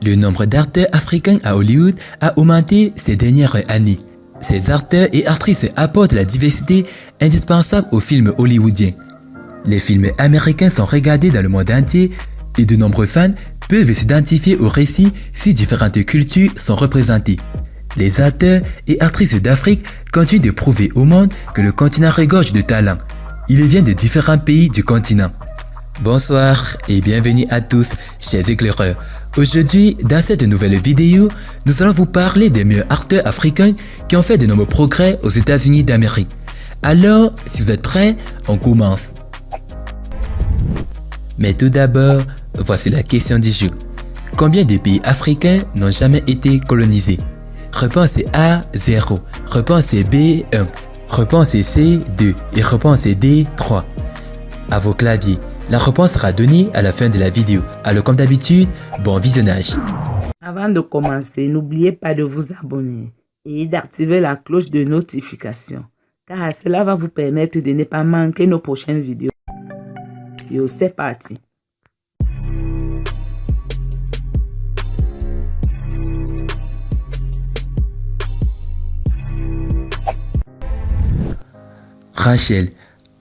Le nombre d'acteurs africains à Hollywood a augmenté ces dernières années. Ces acteurs et actrices apportent la diversité indispensable aux films hollywoodiens. Les films américains sont regardés dans le monde entier et de nombreux fans peuvent s'identifier au récit si différentes cultures sont représentées. Les acteurs et actrices d'Afrique continuent de prouver au monde que le continent regorge de talents. Ils viennent de différents pays du continent. Bonsoir et bienvenue à tous, chers éclaireurs. Aujourd'hui, dans cette nouvelle vidéo, nous allons vous parler des meilleurs acteurs africains qui ont fait de nombreux progrès aux États-Unis d'Amérique. Alors, si vous êtes prêts, on commence. Mais tout d'abord, voici la question du jour. Combien de pays africains n'ont jamais été colonisés? Réponse A, 0. Réponse B, 1. Réponse C, 2. Et réponse D, 3. À vos claviers. La réponse sera donnée à la fin de la vidéo. Alors comme d'habitude, bon visionnage. Avant de commencer, n'oubliez pas de vous abonner et d'activer la cloche de notification, car cela va vous permettre de ne pas manquer nos prochaines vidéos. C'est parti.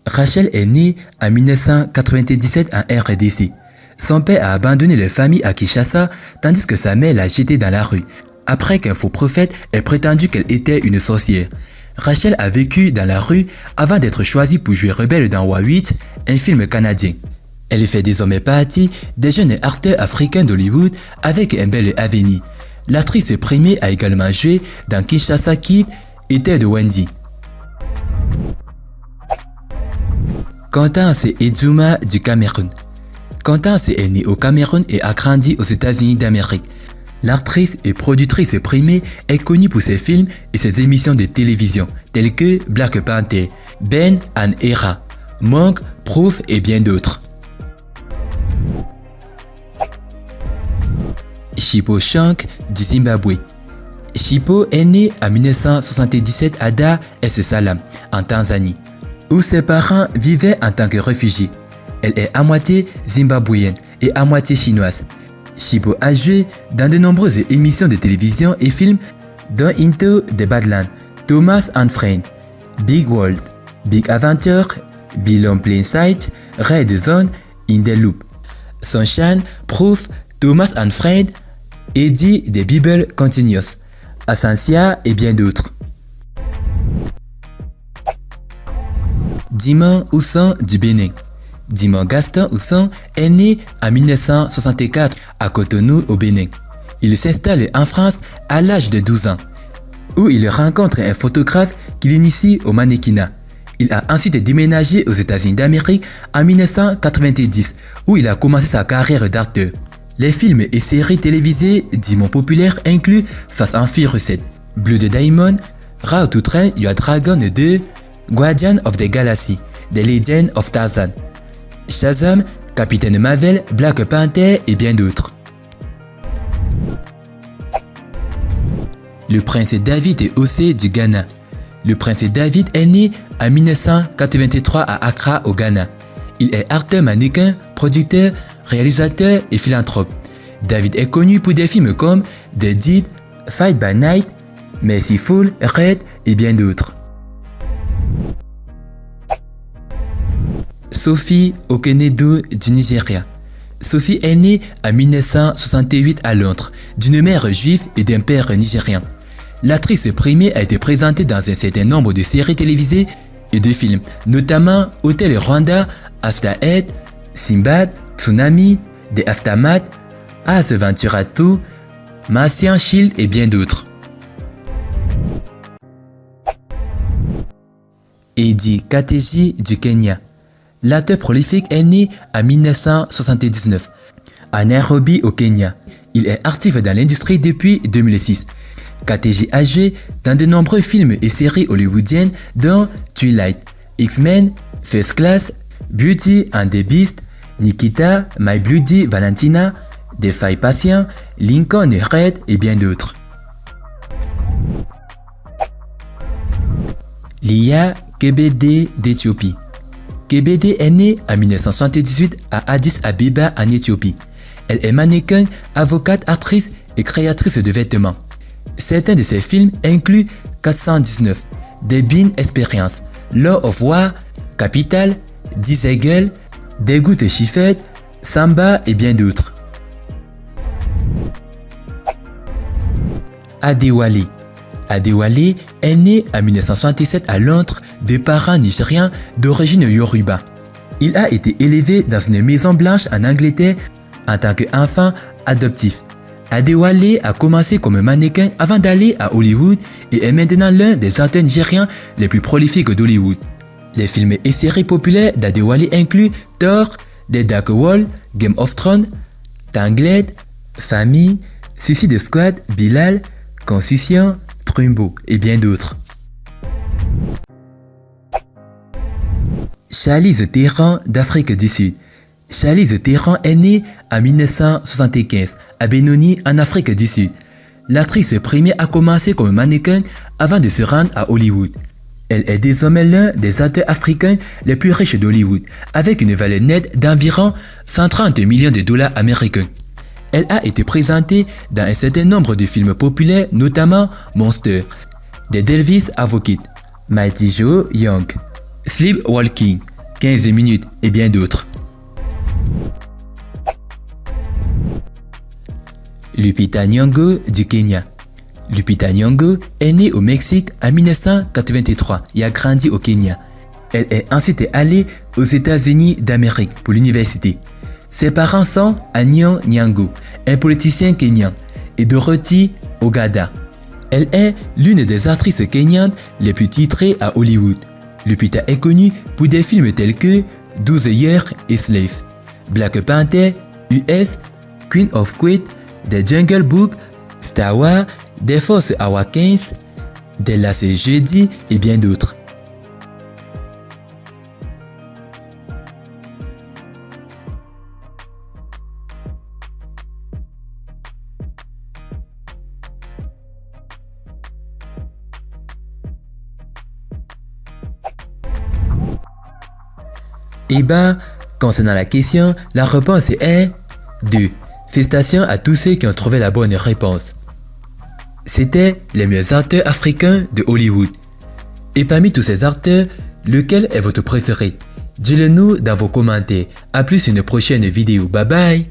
Rachel est née en 1997 en RDC. Son père a abandonné la famille à Kinshasa tandis que sa mère l'a jetée dans la rue, après qu'un faux prophète ait prétendu qu'elle était une sorcière. Rachel a vécu dans la rue avant d'être choisie pour jouer rebelle dans Wa8, un film canadien. Elle fait désormais partie des jeunes acteurs africains d'Hollywood avec un bel avenir. L'actrice primée a également joué dans Kinshasa Kid et Terre de Wendy. Constance Edzouma du Cameroun. Constance est née au Cameroun et a grandi aux États-Unis d'Amérique. L'actrice et productrice primée est connue pour ses films et ses émissions de télévision telles que Black Panther, Ben and Era, Monk, Proof et bien d'autres. Chippo Shank du Zimbabwe. Chippo est née en 1977 à Dar es Salaam, en Tanzanie, où ses parents vivaient en tant que réfugiés. Elle est à moitié zimbabwéenne et à moitié chinoise. Chippo a joué dans de nombreuses émissions de télévision et films dont Into the Badlands, Thomas and Friends, Big World, Big Adventure, Below Plain Sight, Red Zone, In the Loop, Sunshine, Proof, Thomas and Friends, Eddie the Bible Continuous, Ascensia et bien d'autres. Dimon Ousson du Bénin. Dimon Gaston Ousson est né en 1964 à Cotonou au Bénin. Il s'installe en France à l'âge de 12 ans, où il rencontre un photographe qui l'initie au mannequinat. Il a ensuite déménagé aux États-Unis d'Amérique en 1990, où il a commencé sa carrière d'acteur. Les films et séries télévisées Dimon populaires incluent Fast and Furious 7, Blue de Diamond, How to Train Your Dragon 2, Guardian of the Galaxy, The Legend of Tarzan, Shazam, Capitaine Marvel, Black Panther et bien d'autres. Le prince David Ossé du Ghana. Le prince David est né en 1983 à Accra au Ghana. Il est acteur mannequin, producteur, réalisateur et philanthrope. David est connu pour des films comme The Deed, Fight by Night, Merciful, Red et bien d'autres. Sophie Okenedo du Nigeria. Sophie est née en 1968 à Londres, d'une mère juive et d'un père nigérian. L'actrice primée a été présentée dans un certain nombre de séries télévisées et de films, notamment Hotel Rwanda, After Earth, Simbad, Tsunami, The Aftermath, Ace Ventura 2, Martian Shield et bien d'autres. Eddie Kateji du Kenya. L'acteur prolifique est né en 1979 à Nairobi au Kenya. Il est actif dans l'industrie depuis 2006. Kateji a joué dans de nombreux films et séries hollywoodiennes dont Twilight, X-Men, First Class, Beauty and the Beast, Nikita, My Bloody Valentina, The Five Patients, Lincoln Red et bien d'autres. Lia Kebede d'Éthiopie. Kebede est née en 1978 à Addis Abeba en Éthiopie. Elle est mannequin, avocate, actrice et créatrice de vêtements. Certains de ses films incluent 419, The Bean Experience, Law of War, Capital, Diesel, Des Gouttes Chiffettes, Samba et bien d'autres. Adewale. Adewale est né en 1967 à Londres de parents nigérians d'origine Yoruba. Il a été élevé dans une maison blanche en Angleterre en tant qu'enfant adoptif. Adewale a commencé comme mannequin avant d'aller à Hollywood et est maintenant l'un des acteurs nigérians les plus prolifiques d'Hollywood. Les films et séries populaires d'Adewale incluent Thor, The Dark World, Game of Thrones, Tangled, Famille, Suicide Squad, Bilal, Constitution, Trumbo et bien d'autres. Charlize Theron d'Afrique du Sud. Charlize Theron est née en 1975 à Benoni en Afrique du Sud. L'actrice première a commencé comme mannequin avant de se rendre à Hollywood. Elle est désormais l'un des acteurs africains les plus riches d'Hollywood, avec une valeur nette d'environ 130 millions de dollars américains. Elle a été présentée dans un certain nombre de films populaires, notamment Monster, The Devil's Advocate, Mighty Joe Young, Sleepwalking, 15 minutes et bien d'autres. Lupita Nyong'o du Kenya. Lupita Nyong'o est née au Mexique en 1983 et a grandi au Kenya. Elle est ensuite allée aux États-Unis d'Amérique pour l'université. Ses parents sont Anyang Nyong'o, un politicien kenyan, et Dorothy Ogada. Elle est l'une des actrices kenyanes les plus titrées à Hollywood. Lupita est connue pour des films tels que 12 Years a Slave, Black Panther, US, Queen of Queens, The Jungle Book, Star Wars, The Force Awakens, The Last Jedi et bien d'autres. Et ben, concernant la question, la réponse est 2. Félicitations à tous ceux qui ont trouvé la bonne réponse. C'était les meilleurs acteurs africains de Hollywood. Et parmi tous ces acteurs, lequel est votre préféré? Dites-le nous dans vos commentaires. A plus une prochaine vidéo. Bye bye.